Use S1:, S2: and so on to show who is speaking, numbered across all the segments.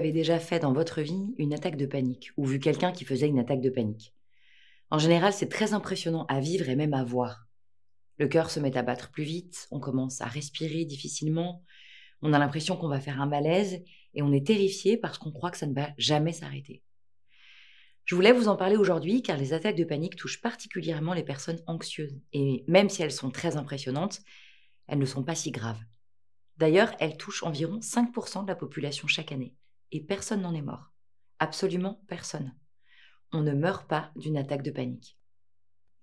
S1: avez déjà fait dans votre vie une attaque de panique ou vu quelqu'un qui faisait une attaque de panique? En général, c'est très impressionnant à vivre et même à voir. Le cœur se met à battre plus vite, on commence à respirer difficilement, on a l'impression qu'on va faire un malaise et on est terrifié parce qu'on croit que ça ne va jamais s'arrêter. Je voulais vous en parler aujourd'hui car les attaques de panique touchent particulièrement les personnes anxieuses et même si elles sont très impressionnantes, elles ne sont pas si graves. D'ailleurs, elles touchent environ 5% de la population chaque année et personne n'en est mort. Absolument personne. On ne meurt pas d'une attaque de panique.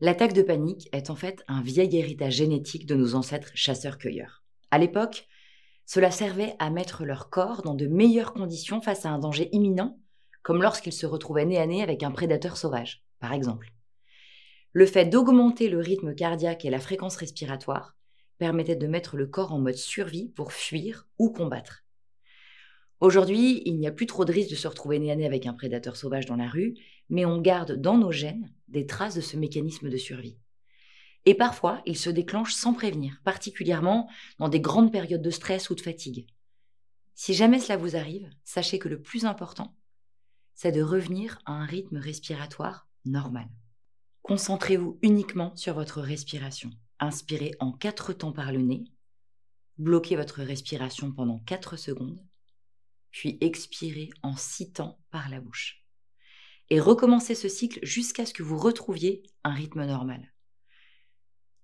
S1: L'attaque de panique est en fait un vieil héritage génétique de nos ancêtres chasseurs-cueilleurs. À l'époque, cela servait à mettre leur corps dans de meilleures conditions face à un danger imminent, comme lorsqu'ils se retrouvaient nez à nez avec un prédateur sauvage, par exemple. Le fait d'augmenter le rythme cardiaque et la fréquence respiratoire permettait de mettre le corps en mode survie pour fuir ou combattre. Aujourd'hui, il n'y a plus trop de risque de se retrouver nez à nez avec un prédateur sauvage dans la rue, mais on garde dans nos gènes des traces de ce mécanisme de survie. Et parfois, il se déclenche sans prévenir, particulièrement dans des grandes périodes de stress ou de fatigue. Si jamais cela vous arrive, sachez que le plus important, c'est de revenir à un rythme respiratoire normal. Concentrez-vous uniquement sur votre respiration. Inspirez en 4 temps par le nez, bloquez votre respiration pendant 4 secondes, puis expirez en 6 temps par la bouche. Et recommencez ce cycle jusqu'à ce que vous retrouviez un rythme normal.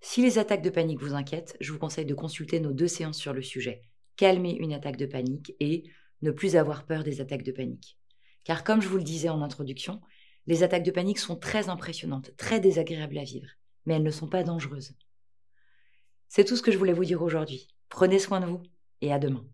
S1: Si les attaques de panique vous inquiètent, je vous conseille de consulter nos 2 séances sur le sujet. Calmer une attaque de panique et ne plus avoir peur des attaques de panique. Car comme je vous le disais en introduction, les attaques de panique sont très impressionnantes, très désagréables à vivre, mais elles ne sont pas dangereuses. C'est tout ce que je voulais vous dire aujourd'hui. Prenez soin de vous et à demain.